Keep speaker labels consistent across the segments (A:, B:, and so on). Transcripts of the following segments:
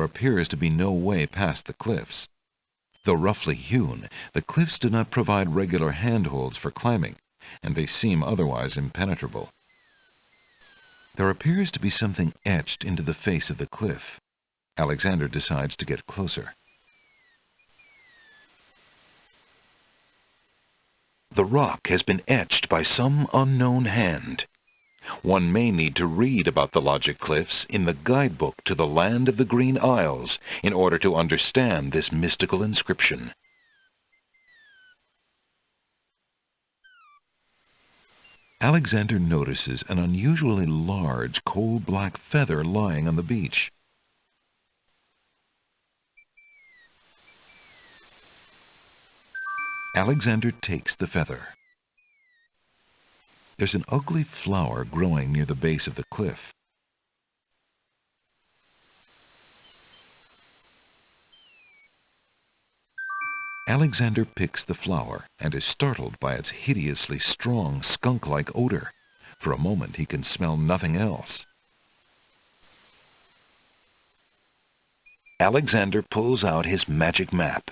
A: there appears to be no way past the cliffs. Though roughly hewn, the cliffs do not provide regular handholds for climbing, and they seem otherwise impenetrable. There appears to be something etched into the face of the cliff. Alexander decides to get closer. The rock has been etched by some unknown hand. One may need to read about the Logic Cliffs in the guidebook to the Land of the Green Isles in order to understand this mystical inscription. Alexander notices an unusually large coal-black feather lying on the beach. Alexander takes the feather. There's an ugly flower growing near the base of the cliff. Alexander picks the flower and is startled by its hideously strong skunk-like odor. For a moment he can smell nothing else. Alexander pulls out his magic map.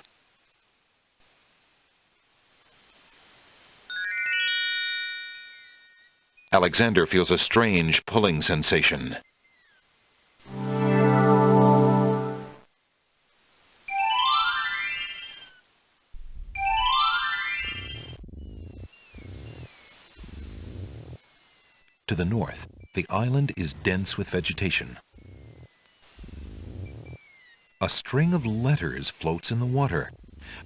A: Alexander feels a strange pulling sensation. To the north, the island is dense with vegetation. A string of letters floats in the water.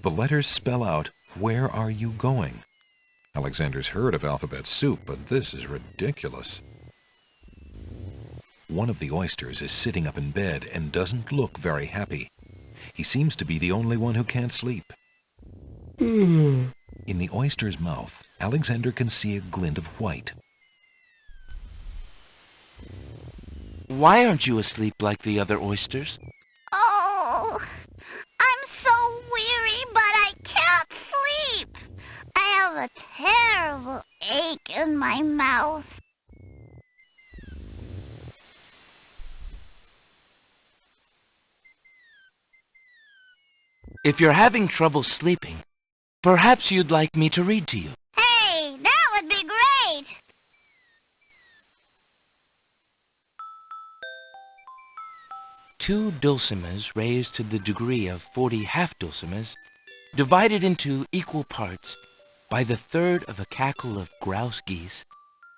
A: The letters spell out, "Where are you going?" Alexander's heard of alphabet soup, but this is ridiculous. One of the oysters is sitting up in bed and doesn't look very happy. He seems to be the only one who can't sleep. In the oyster's mouth, Alexander can see a glint of white.
B: Why aren't you asleep like the other oysters?
C: Oh, I'm so weary, but I can't sleep. I have a terrible ache in my mouth.
B: If you're having trouble sleeping, perhaps you'd like me to read to you.
C: Hey, that would be great.
B: Two dulcimers raised to the degree of 40 half-dulcimers, divided into equal parts by the third of a cackle of grouse geese,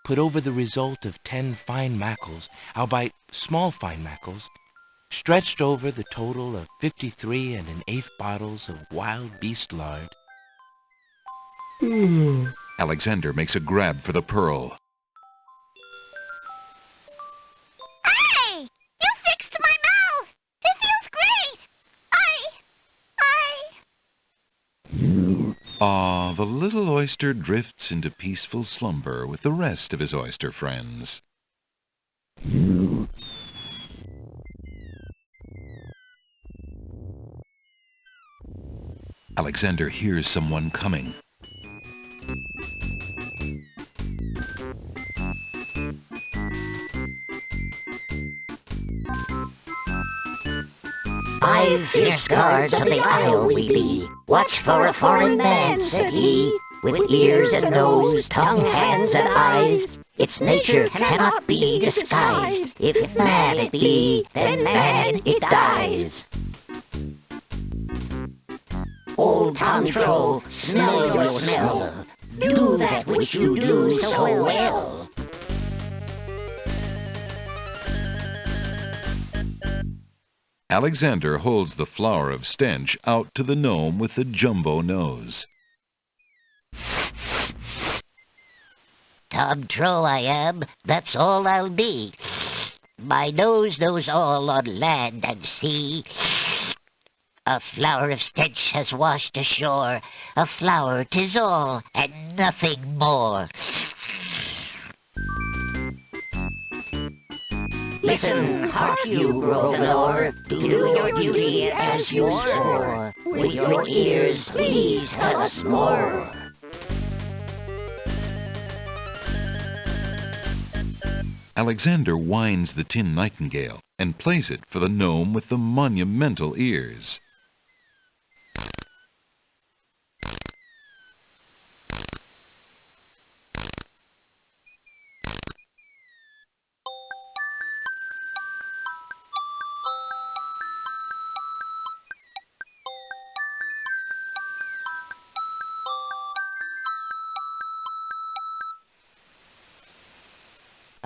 B: put over the result of 10 fine mackles, albeit small fine mackles, stretched over the total of 53 1/8 bottles of wild beast lard.
A: Alexander makes a grab for the pearl.
C: Hey, you fixed my mouth. It feels great.
A: The little oyster drifts into peaceful slumber with the rest of his oyster friends. Alexander hears someone coming.
D: "5 fierce guards of the isle we be. Watch for a foreign man," said he, "with ears and nose, tongue, hands, and eyes. Its nature cannot be disguised. If man it be, then man it dies. Old Tom Troll, smell your smell. Do that which you do so well."
A: Alexander holds the flower of stench out to the gnome with the jumbo nose.
D: Tom Troll I am, that's all I'll be. My nose knows all on land and sea. A flower of stench has washed ashore. A flower 'tis all, and nothing more. Listen, hark you, Brokenor, do your duty as you swore. With your ears, please tell us more.
A: Alexander winds the tin nightingale and plays it for the gnome with the monumental ears.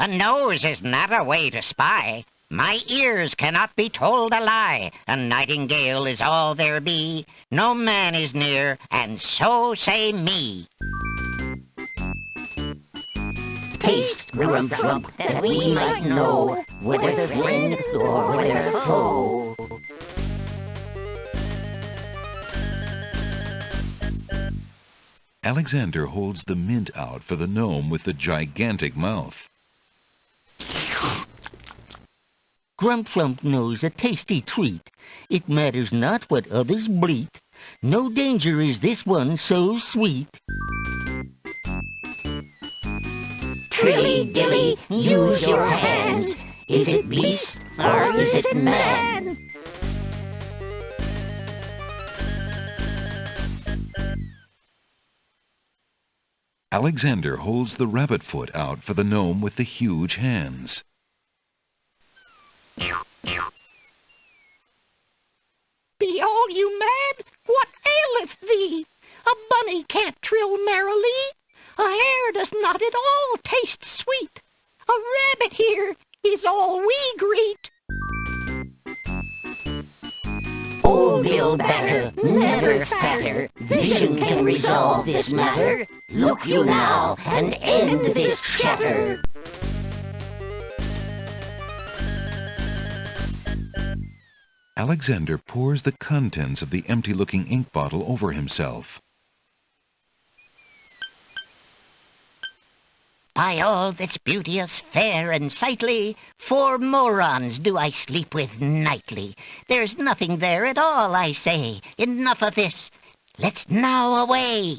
D: A nose is not a way to spy. My ears cannot be told a lie. A nightingale is all there be. No man is near, and so say me. Taste, Grump, that we might know whether friend or whether foe.
A: Alexander holds the mint out for the gnome with the gigantic mouth.
E: Grump knows a tasty treat. It matters not what others bleat. No danger is this one so sweet.
D: Trilly-dilly, use your hands. Is it beast or is it man?
A: Alexander holds the rabbit foot out for the gnome with the huge hands.
E: Be all you mad? What aileth thee? A bunny can't trill merrily. A hare does not at all taste sweet. A rabbit here is all we greet.
D: Old Bill Batter, never fatter. Vision can resolve this matter. Look you now and end this chatter.
A: Alexander pours the contents of the empty-looking ink bottle over himself.
D: By all that's beauteous, fair, and sightly, 4 morons do I sleep with nightly. There's nothing there at all, I say. Enough of this. Let's now away.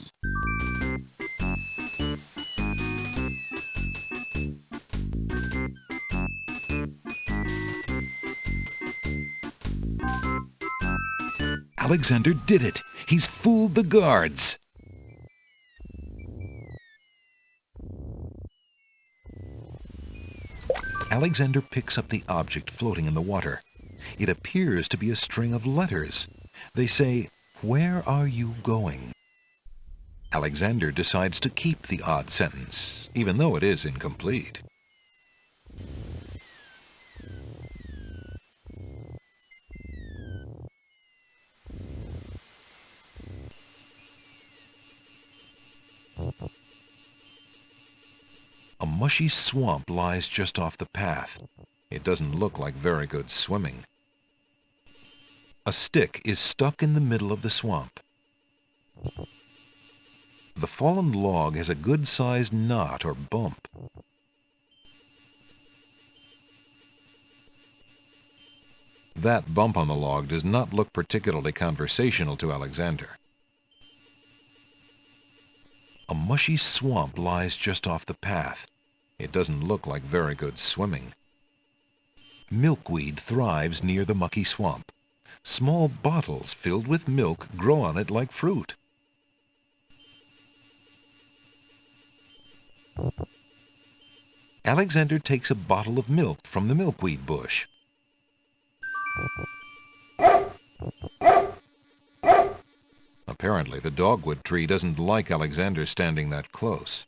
A: Alexander did it! He's fooled the guards! Alexander picks up the object floating in the water. It appears to be a string of letters. They say, "Where are you going?" Alexander decides to keep the odd sentence, even though it is incomplete. A mushy swamp lies just off the path. It doesn't look like very good swimming. A stick is stuck in the middle of the swamp. The fallen log has a good-sized knot or bump. That bump on the log does not look particularly conversational to Alexander. A mushy swamp lies just off the path. It doesn't look like very good swimming. Milkweed thrives near the mucky swamp. Small bottles filled with milk grow on it like fruit. Alexander takes a bottle of milk from the milkweed bush. Apparently, the dogwood tree doesn't like Alexander standing that close.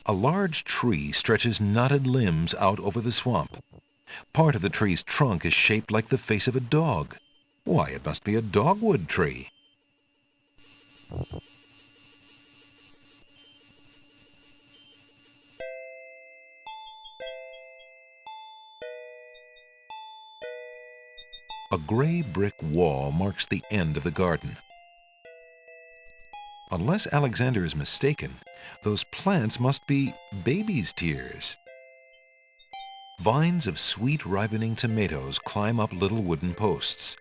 A: A large tree stretches knotted limbs out over the swamp. Part of the tree's trunk is shaped like the face of a dog. Why, it must be a dogwood tree. A gray brick wall marks the end of the garden. Unless Alexander is mistaken, those plants must be baby's tears. Vines of sweet ripening tomatoes climb up little wooden posts.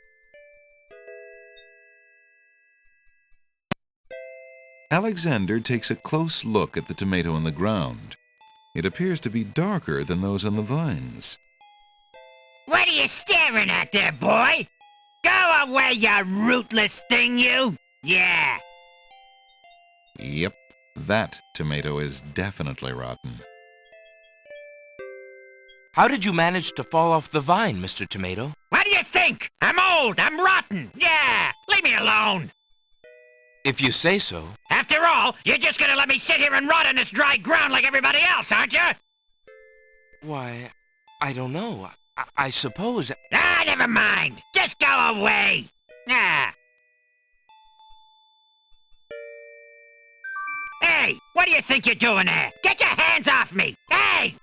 A: Alexander takes a close look at the tomato in the ground. It appears to be darker than those on the vines.
F: What are you staring at there, boy? Go away, you rootless thing, you! Yeah!
A: Yep, that tomato is definitely rotten.
B: How did you manage to fall off the vine, Mr. Tomato?
F: What do you think? I'm old, I'm rotten! Yeah! Leave me alone!
B: If you say so.
F: After all, you're just gonna let me sit here and rot on this dry ground like everybody else, aren't you?
B: Why, I don't know. I suppose...
F: Ah, never mind! Just go away! Ah! Hey! What do you think you're doing there? Get your hands off me! Hey!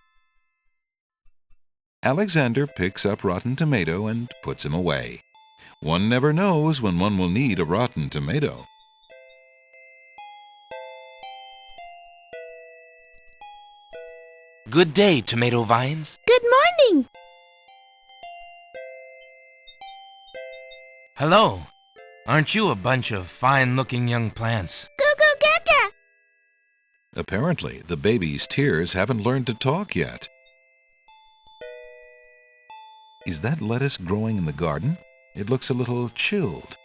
A: Alexander picks up Rotten Tomato and puts him away. One never knows when one will need a rotten tomato.
B: Good day, tomato vines.
E: Good morning.
B: Hello. Aren't you a bunch of fine-looking young plants?
C: Goo gaga.
A: Apparently, the baby's tears haven't learned to talk yet. Is that lettuce growing in the garden? It looks a little chilled.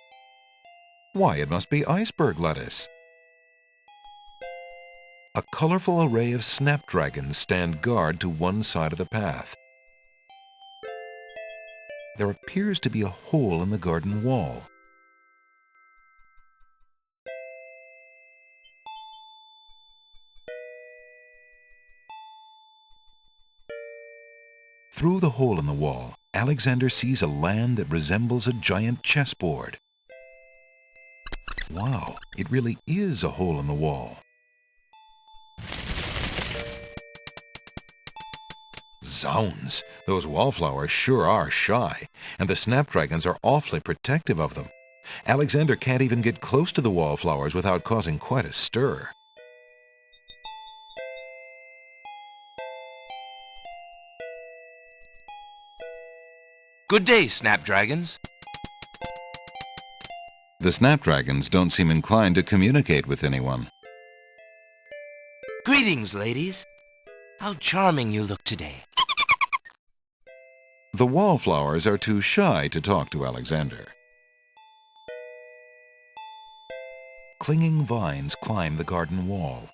A: Why, it must be iceberg lettuce. A colorful array of snapdragons stand guard to one side of the path. There appears to be a hole in the garden wall. Through the hole in the wall, Alexander sees a land that resembles a giant chessboard. Wow, it really is a hole in the wall. Zounds, those wallflowers sure are shy, and the snapdragons are awfully protective of them. Alexander can't even get close to the wallflowers without causing quite a stir.
B: Good day, snapdragons.
A: The snapdragons don't seem inclined to communicate with anyone.
B: Greetings, ladies. How charming you look today.
A: The wallflowers are too shy to talk to Alexander. Clinging vines climb the garden wall.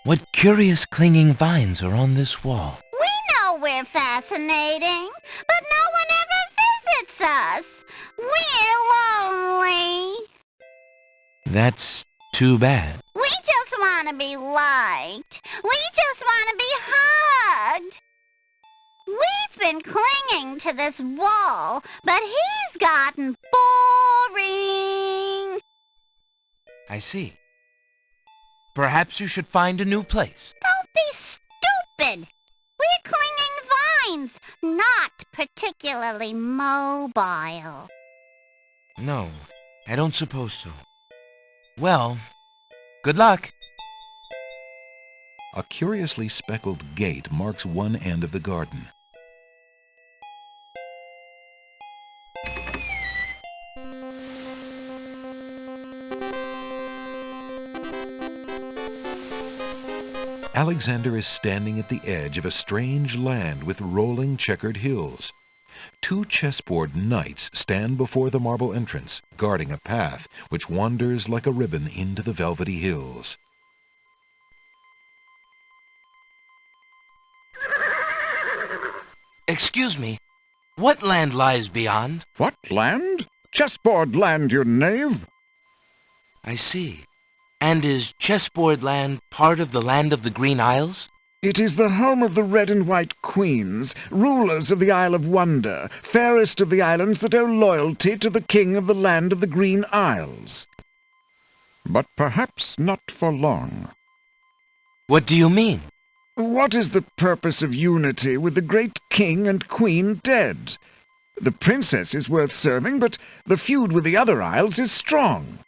B: What curious clinging vines are on this wall?
C: We know we're fascinating, but no one ever visits us. We're lonely.
B: That's too bad.
C: We just want to be liked. We just want to be hugged. We've been clinging to this wall, but he's gotten boring.
B: I see. Perhaps you should find a new place.
C: Don't be stupid. We're clinging vines, not particularly mobile.
B: No, I don't suppose so. Well, good luck.
A: A curiously speckled gate marks one end of the garden. Alexander is standing at the edge of a strange land with rolling checkered hills. Two chessboard knights stand before the marble entrance, guarding a path which wanders like a ribbon into the velvety hills.
B: Excuse me, what land lies beyond?
G: What land? Chessboard land, you knave!
B: I see. And is chessboard land part of the land of the Green Isles?
G: It is the home of the red and white queens, rulers of the Isle of Wonder, fairest of the islands that owe loyalty to the king of the land of the Green Isles. But perhaps not for long.
B: What do you mean?
G: What is the purpose of unity with the great king and queen dead? The princess is worth serving, but the feud with the other isles is strong.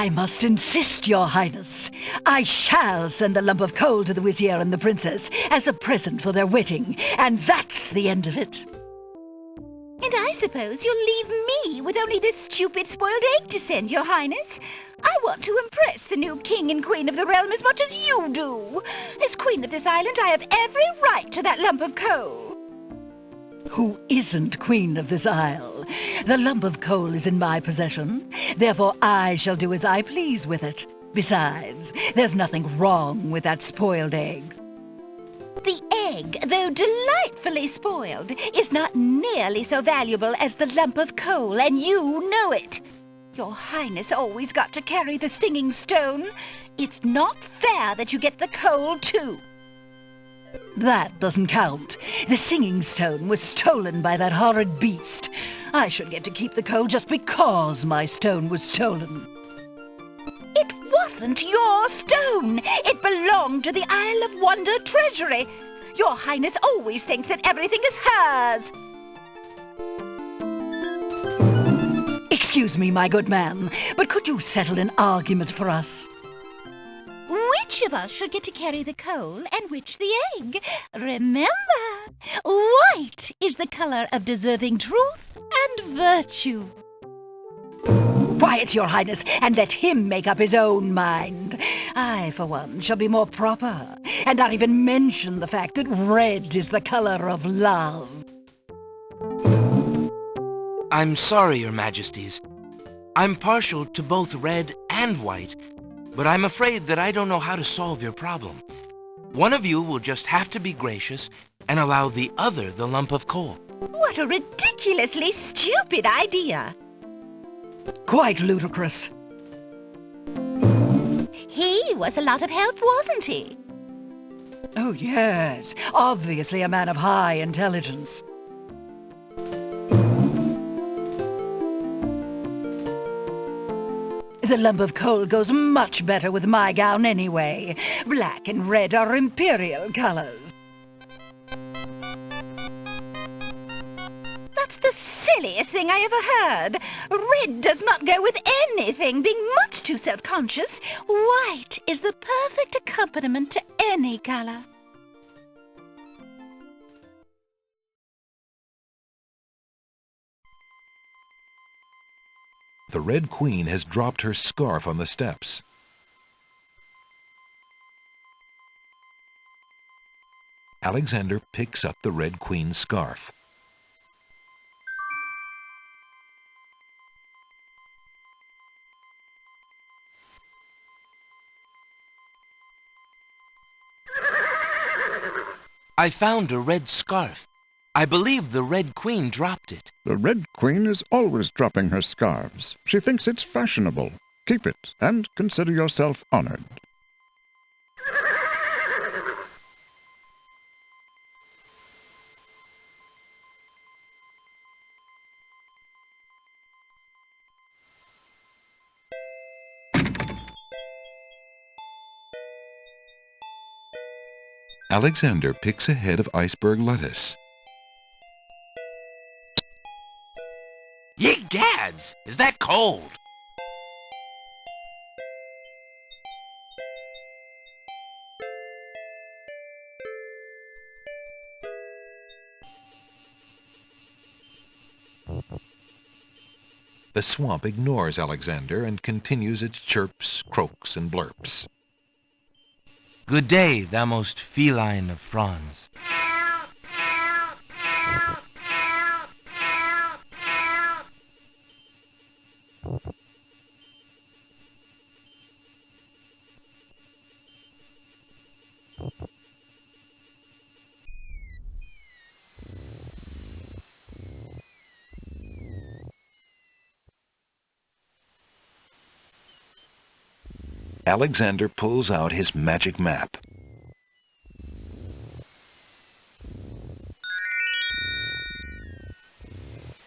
H: I must insist, Your Highness. I shall send a lump of coal to the Vizier and the Princess as a present for their wedding, and that's the end of it.
E: And I suppose you'll leave me with only this stupid spoiled egg to send, Your Highness. I want to impress the new king and queen of the realm as much as you do. As queen of this island, I have every right to that lump of coal.
H: Who isn't queen of this isle? The lump of coal is in my possession. Therefore, I shall do as I please with it. Besides, there's nothing wrong with that spoiled egg.
E: The egg, though delightfully spoiled, is not nearly so valuable as the lump of coal, and you know it. Your Highness always got to carry the singing stone. It's not fair that you get the coal, too.
H: That doesn't count. The singing stone was stolen by that horrid beast. I should get to keep the coal just because my stone was stolen.
E: It wasn't your stone. It belonged to the Isle of Wonder treasury. Your Highness always thinks that everything is hers.
H: Excuse me, my good man, but could you settle an argument for us?
E: Which of us should get to carry the coal and which the egg? Remember, white is the color of deserving truth and virtue.
H: Quiet, Your Highness, and let him make up his own mind. I, for one, shall be more proper, and not even mention the fact that red is the color of love.
B: I'm sorry, Your Majesties. I'm partial to both red and white, but I'm afraid that I don't know how to solve your problem. One of you will just have to be gracious and allow the other the lump of coal.
E: What a ridiculously stupid idea.
H: Quite ludicrous.
E: He was a lot of help, wasn't he?
H: Oh, yes. Obviously a man of high intelligence. The lump of coal goes much better with my gown anyway. Black and red are imperial colors.
E: That's the silliest thing I ever heard. Red does not go with anything, being much too self-conscious. White is the perfect accompaniment to any color.
A: The Red Queen has dropped her scarf on the steps. Alexander picks up the Red Queen's scarf.
B: I found a red scarf. I believe the Red Queen dropped it.
G: The Red Queen is always dropping her scarves. She thinks it's fashionable. Keep it, and consider yourself honored.
A: Alexander picks a head of iceberg lettuce.
B: Ye gads! Is that cold?
A: The swamp ignores Alexander and continues its chirps, croaks, and blurps.
B: Good day, thou most feline of fronds.
A: Alexander pulls out his magic map.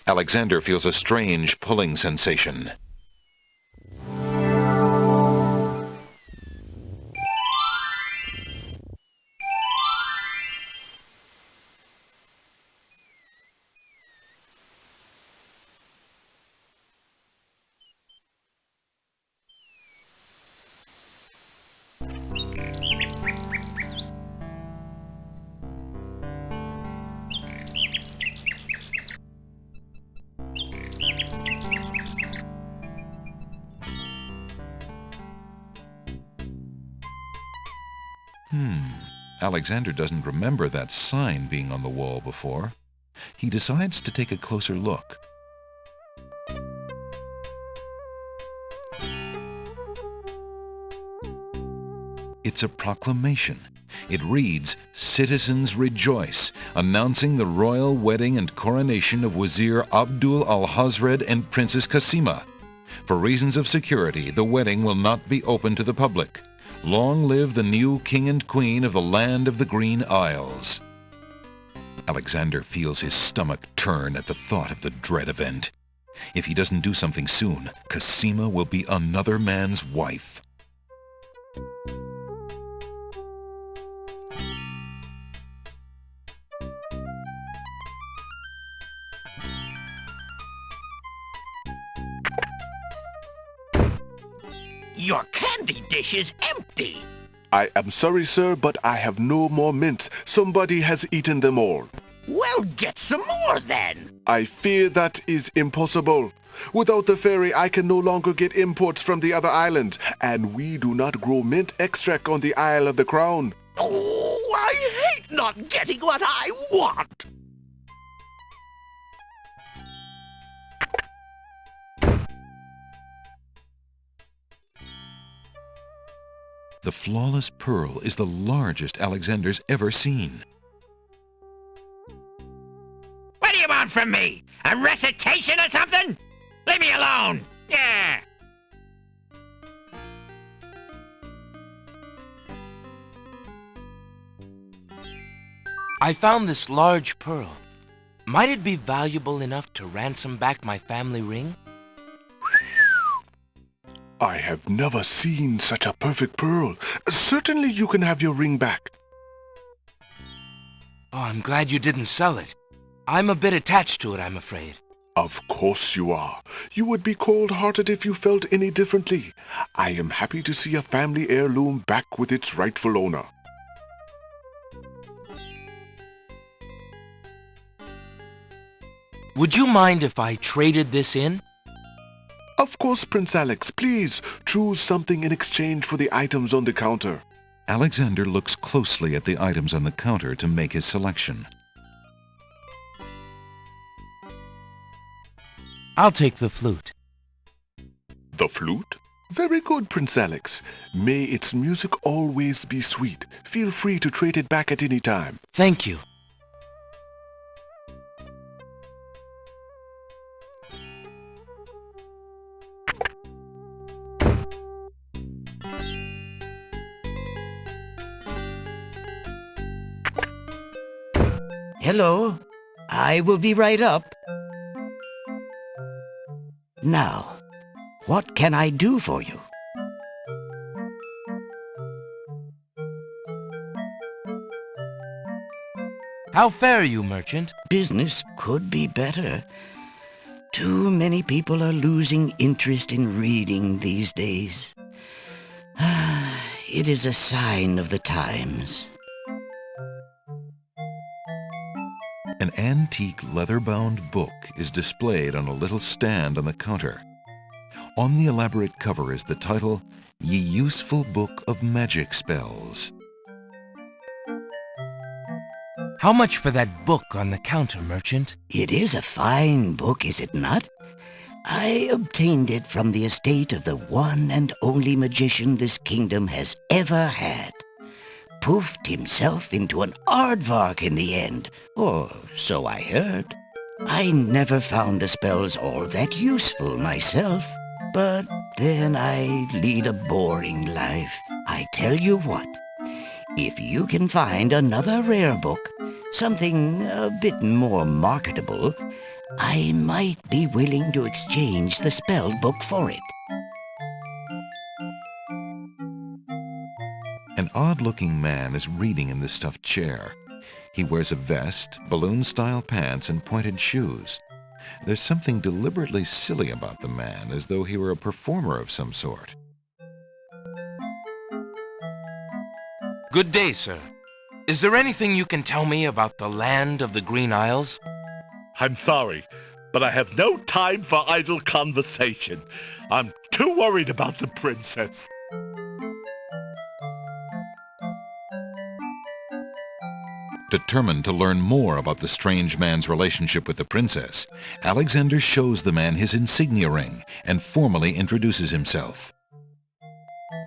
A: Alexander feels a strange pulling sensation. Alexander doesn't remember that sign being on the wall before. He decides to take a closer look. It's a proclamation. It reads, "Citizens rejoice," announcing the royal wedding and coronation of Wazir Abdul al-Hazred and Princess Kasima. For reasons of security, the wedding will not be open to the public. Long live the new king and queen of the land of the Green Isles. Alexander feels his stomach turn at the thought of the dread event. If he doesn't do something soon, Kasima will be another man's wife.
F: Your candy dish is empty.
I: I am sorry, sir, but I have no more mints. Somebody has eaten them all.
F: Well, get some more then.
I: I fear that is impossible. Without the ferry, I can no longer get imports from the other islands, and we do not grow mint extract on the Isle of the Crown.
F: Oh, I hate not getting what I want.
A: The flawless pearl is the largest Alexander's ever seen.
F: What do you want from me? A recitation or something? Leave me alone. Yeah.
B: I found this large pearl. Might it be valuable enough to ransom back my family ring?
I: I have never seen such a perfect pearl. Certainly you can have your ring back.
B: Oh, I'm glad you didn't sell it. I'm a bit attached to it, I'm afraid.
I: Of course you are. You would be cold-hearted if you felt any differently. I am happy to see a family heirloom back with its rightful owner.
B: Would you mind if I traded this in?
I: Of course, Prince Alex. Please choose something in exchange for the items on the counter.
A: Alexander looks closely at the items on the counter to make his selection.
B: I'll take the flute.
I: The flute? Very good, Prince Alex. May its music always be sweet. Feel free to trade it back at any time.
B: Thank you.
J: Hello. I will be right up. Now, what can I do for you?
B: How fare you, merchant?
J: Business could be better. Too many people are losing interest in reading these days. It is a sign of the times.
A: An antique leather-bound book is displayed on a little stand on the counter. On the elaborate cover is the title, "Ye Useful Book of Magic Spells."
B: How much for that book on the counter, merchant?
J: It is a fine book, is it not? I obtained it from the estate of the one and only magician this kingdom has ever had. Poofed himself into an aardvark in the end, or so I heard. I never found the spells all that useful myself, but then I lead a boring life. I tell you what, if you can find another rare book, something a bit more marketable, I might be willing to exchange the spell book for it.
A: An odd-looking man is reading in the stuffed chair. He wears a vest, balloon-style pants, and pointed shoes. There's something deliberately silly about the man, as though he were a performer of some sort.
B: Good day, sir. Is there anything you can tell me about the land of the Green Isles?
K: I'm sorry, but I have no time for idle conversation. I'm too worried about the princess.
A: Determined to learn more about the strange man's relationship with the princess, Alexander shows the man his insignia ring and formally introduces himself.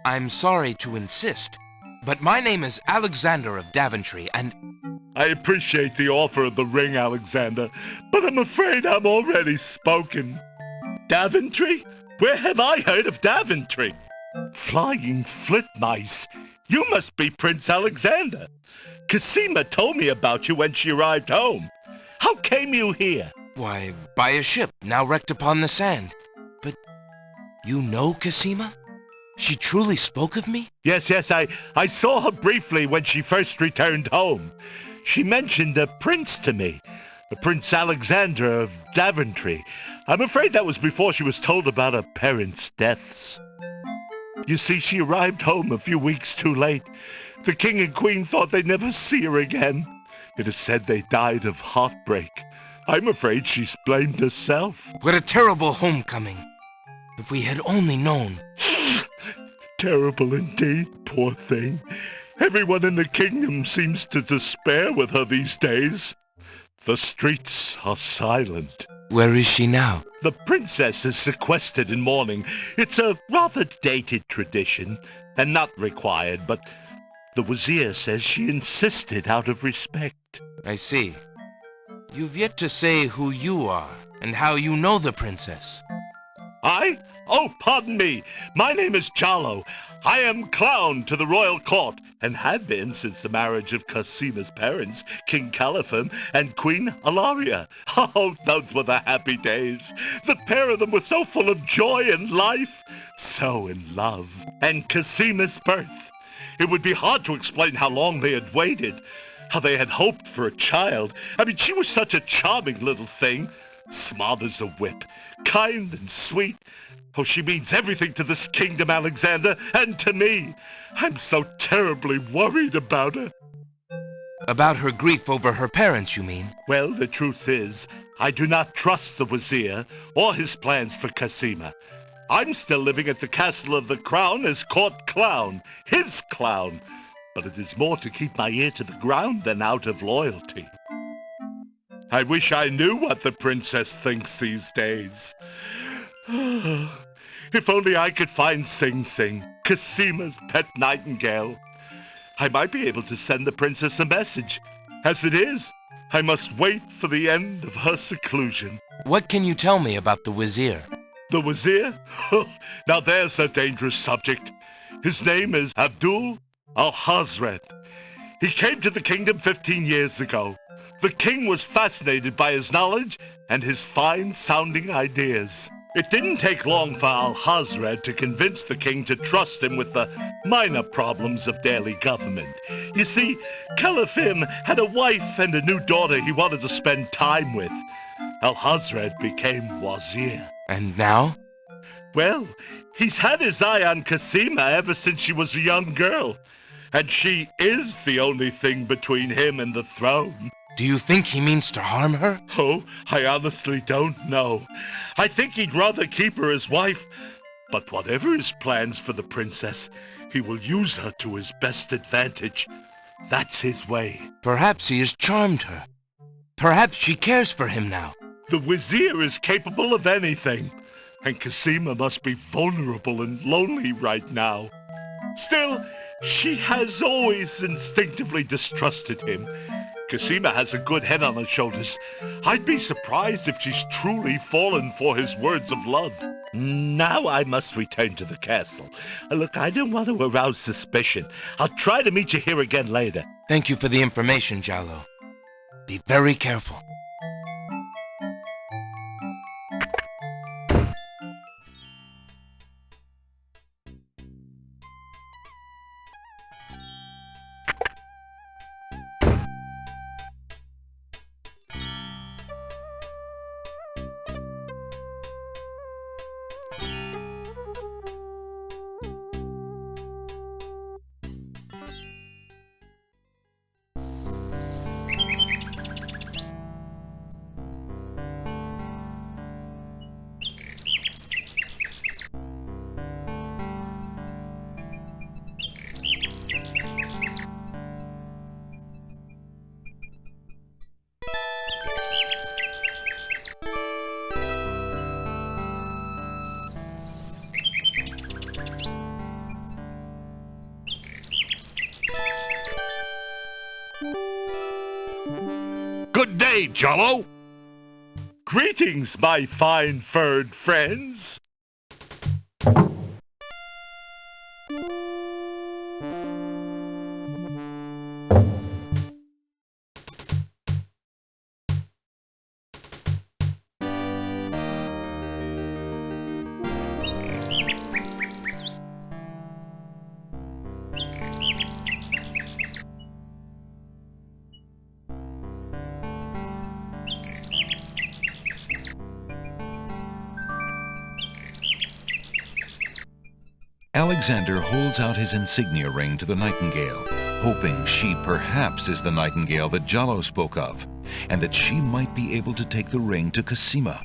B: I'm sorry to insist, but my name is Alexander of Daventry, and...
K: I appreciate the offer of the ring, Alexander, but I'm afraid I'm already spoken. Daventry? Where have I heard of Daventry? Flying flit mice. You must be Prince Alexander. Cassima told me about you when she arrived home. How came you here?
B: Why, by a ship now wrecked upon the sand. But you know Cassima? She truly spoke of me?
K: Yes, I saw her briefly when she first returned home. She mentioned a prince to me, Prince Alexander of Daventry. I'm afraid that was before she was told about her parents' deaths. You see, she arrived home a few weeks too late. The king and queen thought they'd never see her again. It is said they died of heartbreak. I'm afraid she's blamed herself.
B: What a terrible homecoming. If we had only known.
K: Terrible indeed, poor thing. Everyone in the kingdom seems to despair with her these days. The streets are silent.
B: Where is she now?
K: The princess is sequestered in mourning. It's a rather dated tradition, and not required, but the Wazir says she insisted out of respect.
B: I see. You've yet to say who you are, and how you know the princess.
K: I? Oh, pardon me. My name is Jallo. I am clown to the royal court, and had been since the marriage of Cassima's parents, King Caliphim and Queen Alaria. Oh, those were the happy days. The pair of them were so full of joy and life, so in love. And Cassima's birth. It would be hard to explain how long they had waited, how they had hoped for a child. I mean, she was such a charming little thing, smart as a whip, kind and sweet. Oh, she means everything to this kingdom, Alexander, and to me. I'm so terribly worried about her.
B: About her grief over her parents, you mean?
K: Well, the truth is, I do not trust the Wazir or his plans for Cassima. I'm still living at the Castle of the Crown as court clown, his clown. But it is more to keep my ear to the ground than out of loyalty. I wish I knew what the princess thinks these days. If only I could find Sing Sing, Cassima's pet nightingale. I might be able to send the princess a message. As it is, I must wait for the end of her seclusion.
B: What can you tell me about the Wazir?
K: The Wazir? Now there's a dangerous subject. His name is Abdul Al-Hazred. He came to the kingdom 15 years ago. The king was fascinated by his knowledge and his fine-sounding ideas. It didn't take long for Al-Hazred to convince the king to trust him with the minor problems of daily government. You see, Caliphim had a wife and a new daughter he wanted to spend time with. Al-Hazred became Wazir.
B: And now?
K: Well, he's had his eye on Cassima ever since she was a young girl. And she is the only thing between him and the throne.
B: Do you think he means to harm her?
K: Oh, I honestly don't know. I think he'd rather keep her as wife. But whatever his plans for the princess, he will use her to his best advantage. That's his way.
B: Perhaps he has charmed her. Perhaps she cares for him now.
K: The Wazir is capable of anything. And Cassima must be vulnerable and lonely right now. Still, she has always instinctively distrusted him. Cassima has a good head on her shoulders. I'd be surprised if she's truly fallen for his words of love. Now I must return to the castle. Look, I don't want to arouse suspicion. I'll try to meet you here again later.
B: Thank you for the information, Jallo. Be very careful.
K: Good day, Jollo. Greetings, my fine furred friends.
A: Alexander holds out his insignia ring to the nightingale, hoping she perhaps is the nightingale that Jollo spoke of, and that she might be able to take the ring to Cassima.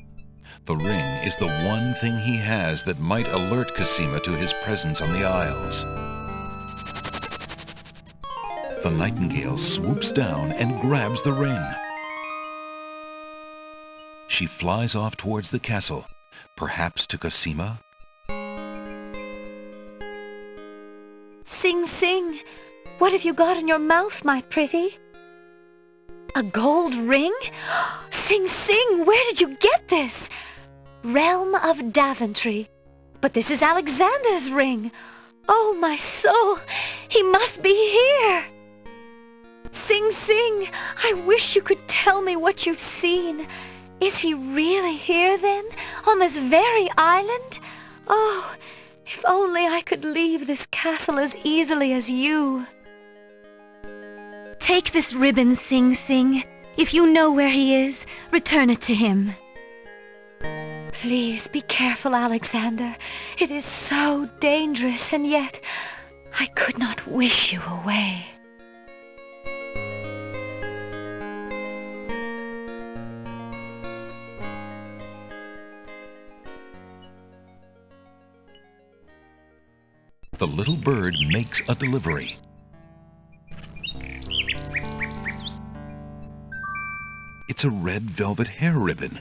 A: The ring is the one thing he has that might alert Cassima to his presence on the Isles. The nightingale swoops down and grabs the ring. She flies off towards the castle, perhaps to Cassima.
L: Sing Sing, what have you got in your mouth, my pretty? A gold ring? Sing Sing, where did you get this? Realm of Daventry. But this is Alexander's ring. Oh, my soul, he must be here. Sing Sing, I wish you could tell me what you've seen. Is he really here then, on this very island? Oh, if only I could leave this castle as easily as you. Take this ribbon, Sing Sing. If you know where he is, return it to him. Please be careful, Alexander. It is so dangerous, and yet I could not wish you away.
A: The little bird makes a delivery. It's a red velvet hair ribbon.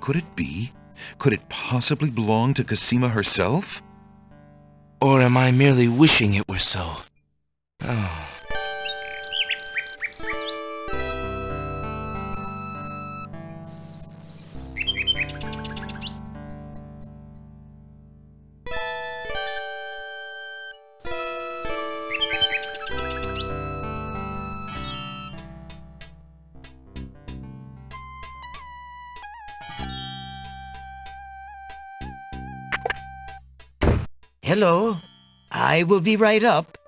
A: Could it be? Could it possibly belong to Cassima herself?
B: Or am I merely wishing it were so? Oh.
J: Hello, I will be right up.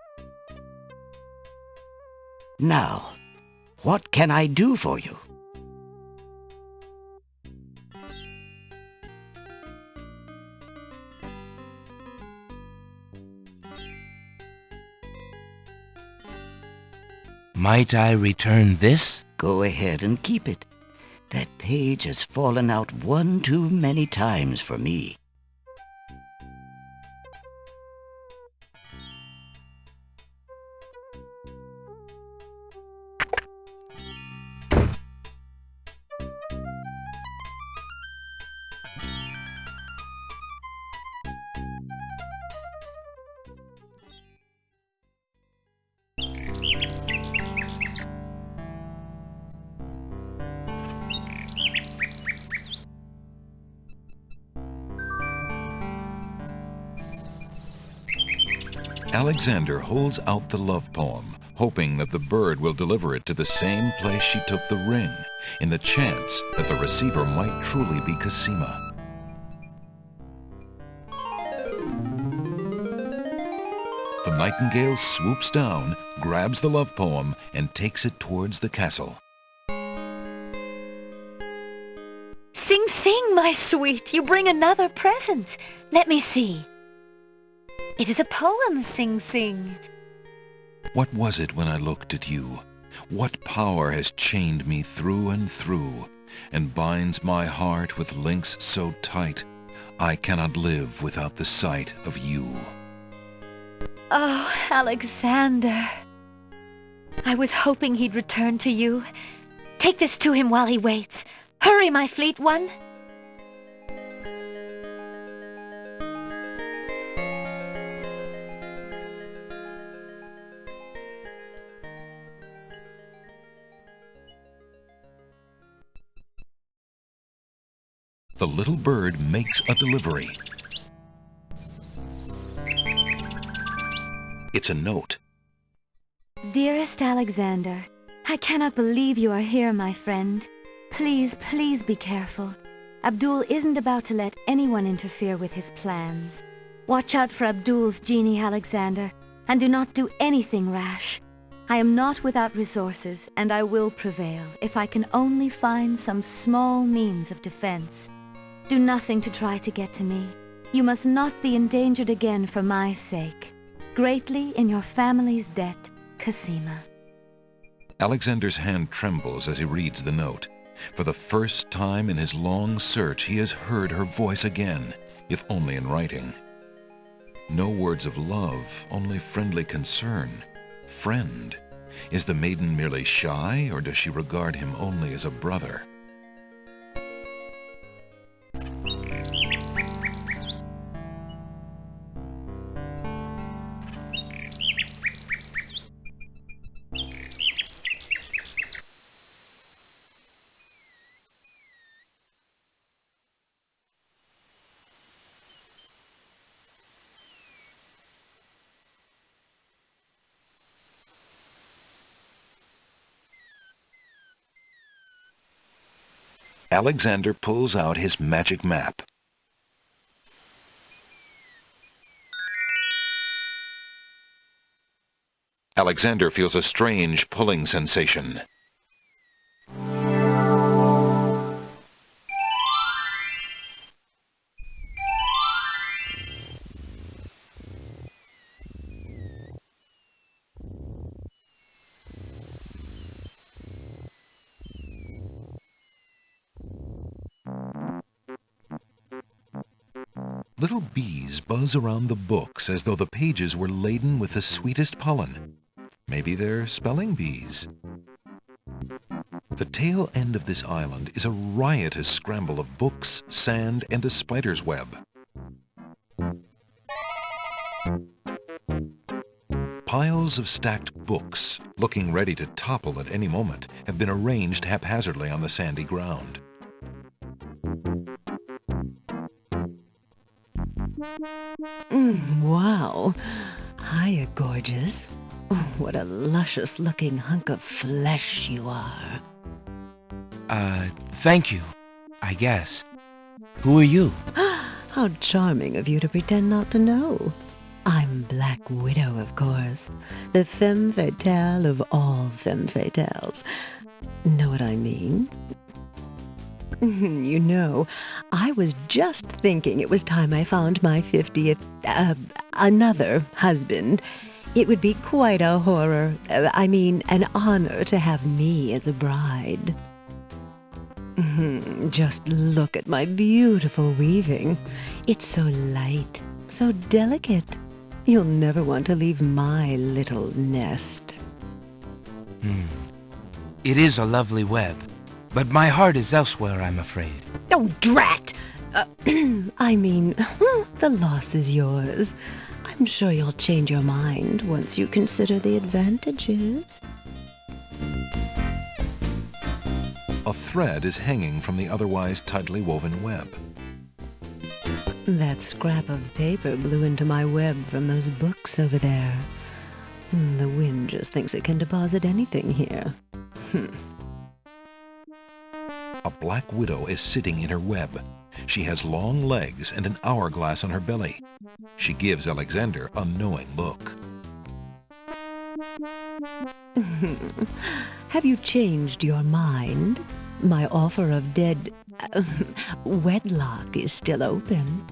J: Now, what can I do for you?
B: Might I return this?
J: Go ahead and keep it. That page has fallen out one too many times for me.
A: Alexander holds out the love poem, hoping that the bird will deliver it to the same place she took the ring, in the chance that the receiver might truly be Cassima. The nightingale swoops down, grabs the love poem, and takes it towards the castle.
L: Sing Sing, my sweet, you bring another present. Let me see. It is a poem, Sing Sing.
A: What was it when I looked at you? What power has chained me through and through, and binds my heart with links so tight, I cannot live without the sight of you?
L: Oh, Alexander. I was hoping he'd return to you. Take this to him while he waits. Hurry, my fleet one.
A: The little bird makes a delivery. It's a note.
L: Dearest Alexander, I cannot believe you are here, my friend. Please, please be careful. Abdul isn't about to let anyone interfere with his plans. Watch out for Abdul's genie, Alexander, and do not do anything rash. I am not without resources, and I will prevail if I can only find some small means of defense. Do nothing to try to get to me. You must not be endangered again for my sake. Greatly in your family's debt, Cassima.
A: Alexander's hand trembles as he reads the note. For the first time in his long search, he has heard her voice again, if only in writing. No words of love, only friendly concern. Friend. Is the maiden merely shy, or does she regard him only as a brother? Alexander pulls out his magic map. Alexander feels a strange pulling sensation. Little bees buzz around the books as though the pages were laden with the sweetest pollen. Maybe they're spelling bees. The tail end of this island is a riotous scramble of books, sand, and a spider's web. Piles of stacked books, looking ready to topple at any moment, have been arranged haphazardly on the sandy ground.
H: Wow. Hiya, gorgeous. Oh, what a luscious-looking hunk of flesh you are.
B: Thank you, I guess. Who are you?
H: How charming of you to pretend not to know. I'm Black Widow, of course. The femme fatale of all femme fatales. Know what I mean? You know, I was just thinking it was time I found my 50th, another husband. It would be quite a horror, an honor to have me as a bride. Just look at my beautiful weaving. It's so light, so delicate. You'll never want to leave my little nest.
B: It is a lovely web, but my heart is elsewhere, I'm afraid.
H: Oh, drat! The loss is yours. I'm sure you'll change your mind once you consider the advantages.
A: A thread is hanging from the otherwise tightly woven web.
H: That scrap of paper blew into my web from those books over there. The wind just thinks it can deposit anything here.
A: A black widow is sitting in her web. She has long legs and an hourglass on her belly. She gives Alexander a knowing look.
H: Have you changed your mind? My offer of dead wedlock is still open.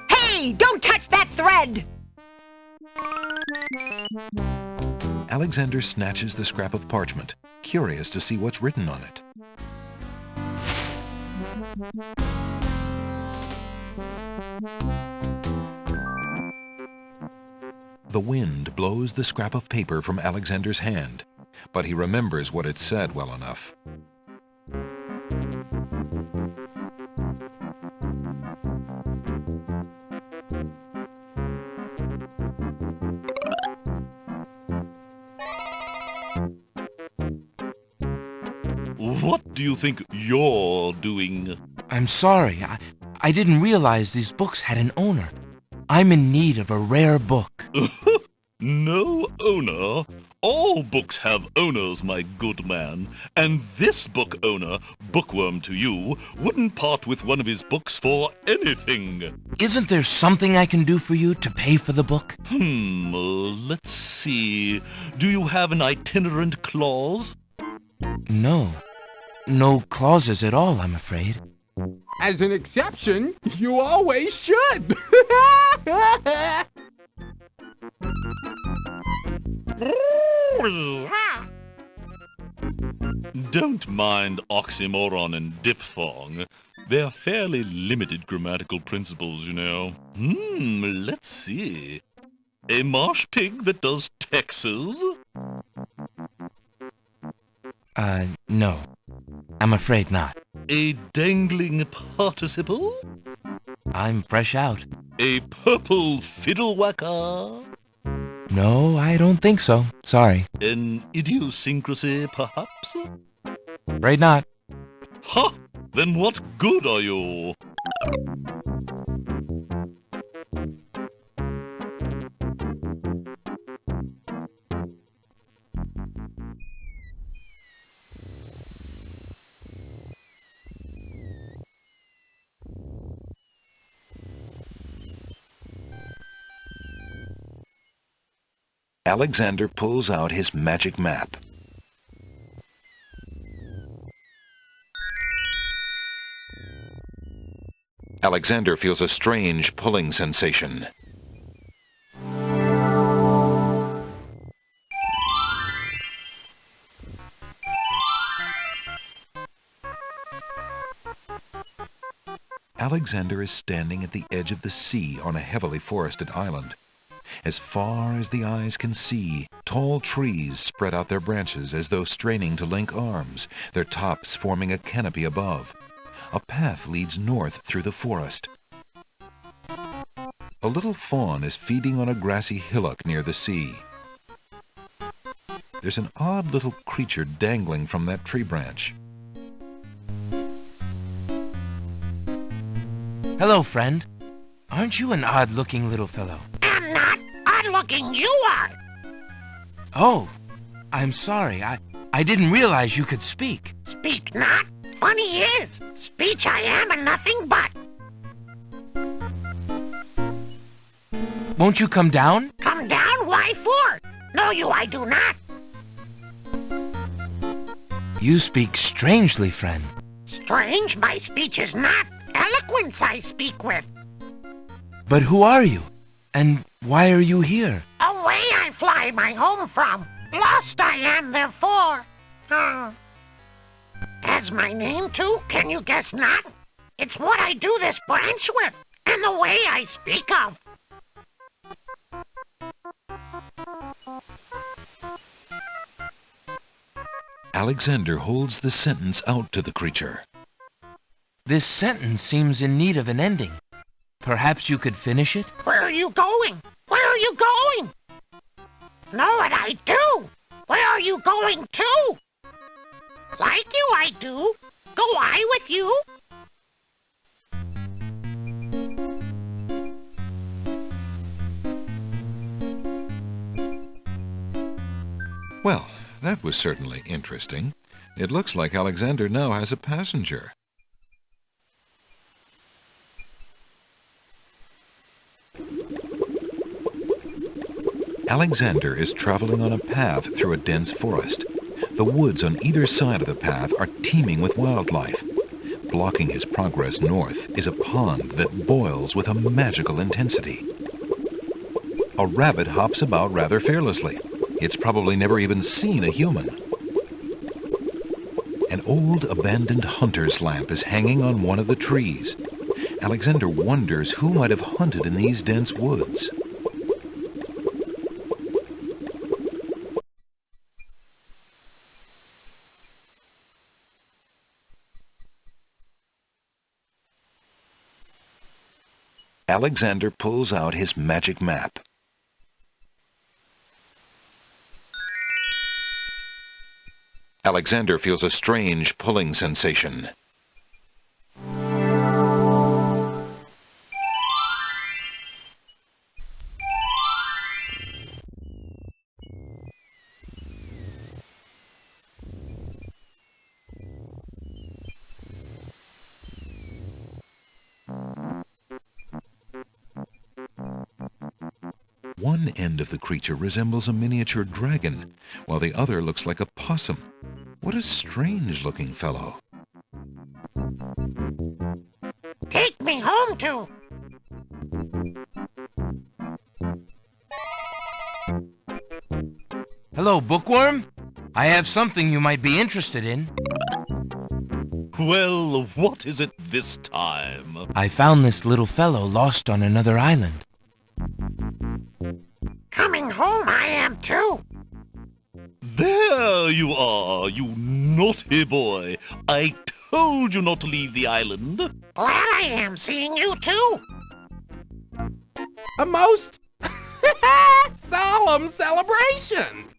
E: Hey, don't touch that thread!
A: Alexander snatches the scrap of parchment, curious to see what's written on it. The wind blows the scrap of paper from Alexander's hand, but he remembers what it said well enough.
K: What do you think you're doing?
B: I'm sorry. I didn't realize these books had an owner. I'm in need of a rare book.
K: No owner? All books have owners, my good man. And this book owner, Bookworm to you, wouldn't part with one of his books for anything.
B: Isn't there something I can do for you to pay for the book?
K: Let's see. Do you have an itinerant clause?
B: No. No clauses at all, I'm afraid.
M: As an exception, you always should.
K: Don't mind oxymoron and diphthong. They're fairly limited grammatical principles, you know. Let's see. A marsh pig that does Texas?
B: No. I'm afraid not.
K: A dangling participle?
B: I'm fresh out.
K: A purple fiddle whacker?
B: No, I don't think so. Sorry.
K: An idiosyncrasy, perhaps?
B: Afraid not.
K: Ha! Then what good are you?
A: Alexander pulls out his magic map. Alexander feels a strange pulling sensation. Alexander is standing at the edge of the sea on a heavily forested island. As far as the eyes can see, tall trees spread out their branches as though straining to link arms, their tops forming a canopy above. A path leads north through the forest. A little fawn is feeding on a grassy hillock near the sea. There's an odd little creature dangling from that tree branch.
B: Hello, friend. Aren't you an odd-looking little fellow?
E: I'm not odd-looking, you are.
B: Oh, I'm sorry. I didn't realize you could speak.
E: Speak not. Funny is, speech I am and nothing but.
B: Won't you come down?
E: Come down? Why for? No, you I do not.
B: You speak strangely, friend.
E: Strange, my speech is not. Eloquence I speak with.
B: But who are you? And why are you here?
E: Away I fly my home from. Lost I am therefore. Has my name too? Can you guess not? It's what I do this branch with, and the way I speak of.
A: Alexander holds the sentence out to the creature.
B: This sentence seems in need of an ending. Perhaps you could finish it?
E: Where are you going? Where are you going? Know what I do? Where are you going to? Like you I do. Go I with you?
A: Well, that was certainly interesting. It looks like Alexander now has a passenger. Alexander is traveling on a path through a dense forest. The woods on either side of the path are teeming with wildlife. Blocking his progress north is a pond that boils with a magical intensity. A rabbit hops about rather fearlessly. It's probably never even seen a human. An old abandoned hunter's lamp is hanging on one of the trees. Alexander wonders who might have hunted in these dense woods. Alexander pulls out his magic map. Alexander feels a strange pulling sensation. One end of the creature resembles a miniature dragon, while the other looks like a possum. What a strange-looking fellow.
E: Take me home to...
B: Hello, Bookworm. I have something you might be interested in.
K: Well, what is it this time?
B: I found this little fellow lost on another island.
E: Coming home I am too.
K: There you are, you naughty boy. I told you not to leave the island.
E: Glad I am seeing you too.
M: A most solemn celebration.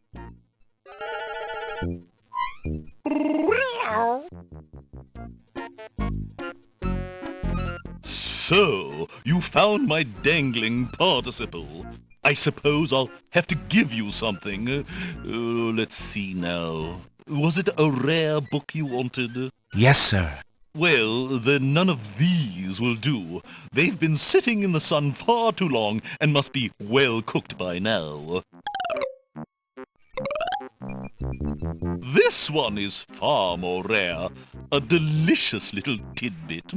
K: So, you found my dangling participle. I suppose I'll have to give you something. Let's see now. Was it a rare book you wanted?
B: Yes, sir.
K: Well, then none of these will do. They've been sitting in the sun far too long and must be well cooked by now. This one is far more rare. A delicious little tidbit.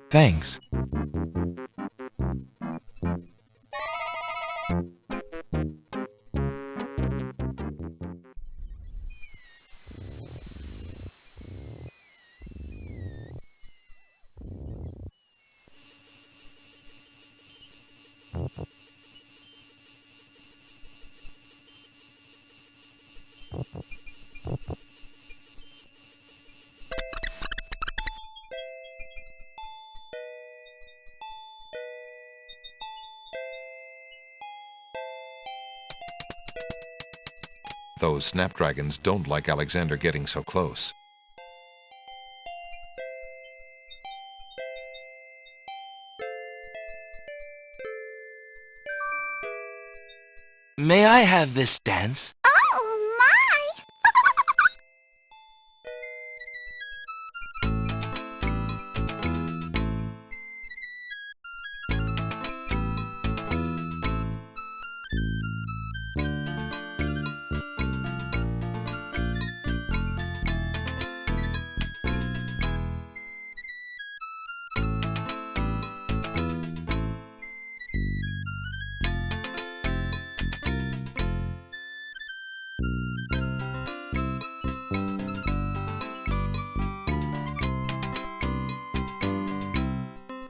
B: Thanks.
A: Those snapdragons don't like Alexander getting so close.
B: May I have this dance?
C: Oh, my!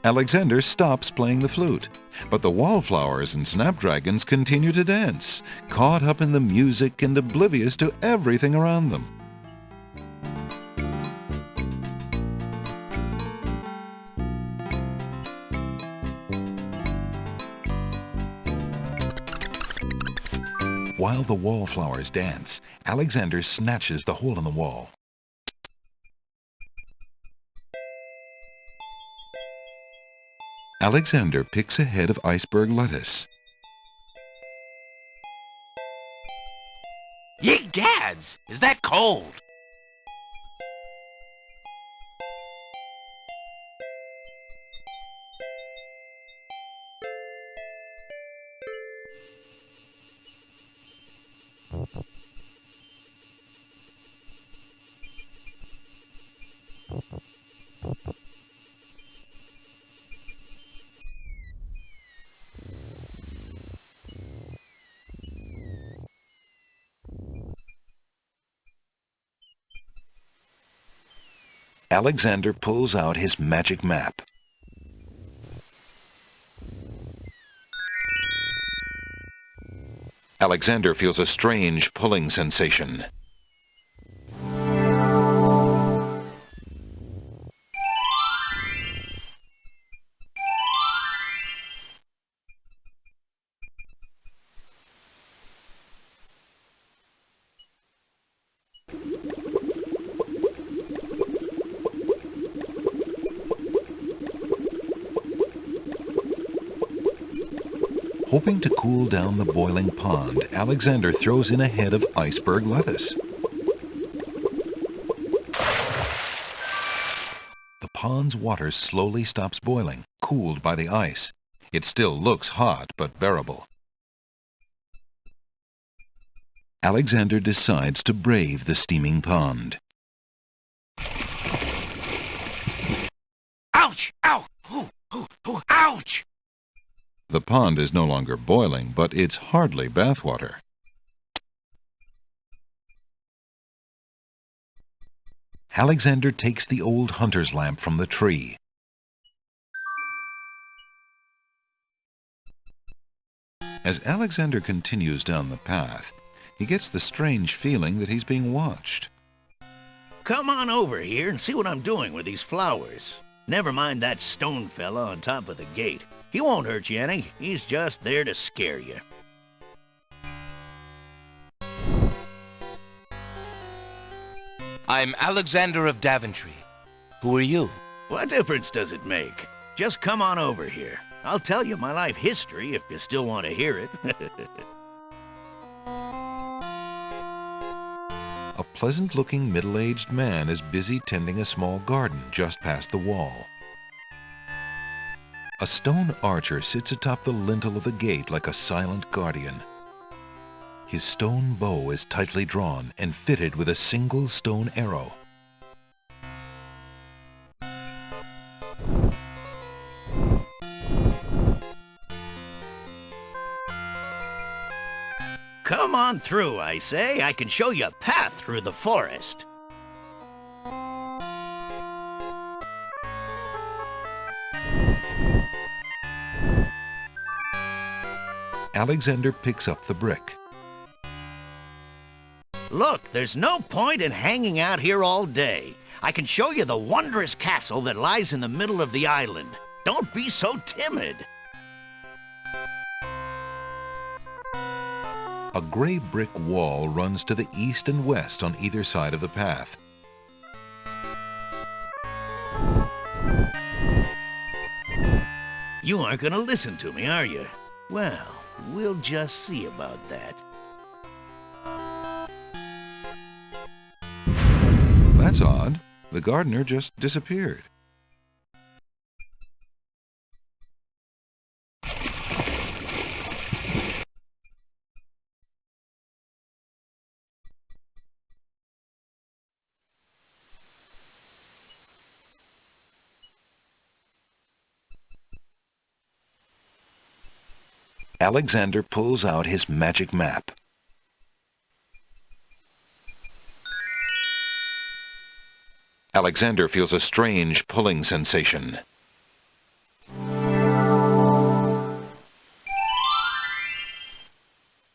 A: Alexander stops playing the flute, but the wallflowers and snapdragons continue to dance, caught up in the music and oblivious to everything around them. While the wallflowers dance, Alexander snatches the hole in the wall. Alexander picks a head of iceberg lettuce.
B: Ye gads! Is that cold?
A: Alexander pulls out his magic map. Alexander feels a strange pulling sensation. Hoping to cool down the boiling pond, Alexander throws in a head of iceberg lettuce. The pond's water slowly stops boiling, cooled by the ice. It still looks hot, but bearable. Alexander decides to brave the steaming pond.
B: Ouch! Ow! Ooh, ooh, ooh, ouch!
A: The pond is no longer boiling, but it's hardly bathwater. Alexander takes the old hunter's lamp from the tree. As Alexander continues down the path, he gets the strange feeling that he's being watched.
N: Come on over here and see what I'm doing with these flowers. Never mind that stone fella on top of the gate. He won't hurt you any. He's just there to scare you.
B: I'm Alexander of Daventry. Who are you?
N: What difference does it make? Just come on over here. I'll tell you my life history if you still want to hear it.
A: A pleasant-looking middle-aged man is busy tending a small garden just past the wall. A stone archer sits atop the lintel of the gate like a silent guardian. His stone bow is tightly drawn and fitted with a single stone arrow.
N: Come on through, I say. I can show you a path through the forest.
A: Alexander picks up the brick.
N: Look, there's no point in hanging out here all day. I can show you the wondrous castle that lies in the middle of the island. Don't be so timid.
A: A gray brick wall runs to the east and west on either side of the path.
N: You aren't going to listen to me, are you? Well, we'll just see about that.
A: That's odd. The gardener just disappeared. Alexander pulls out his magic map. Alexander feels a strange pulling sensation.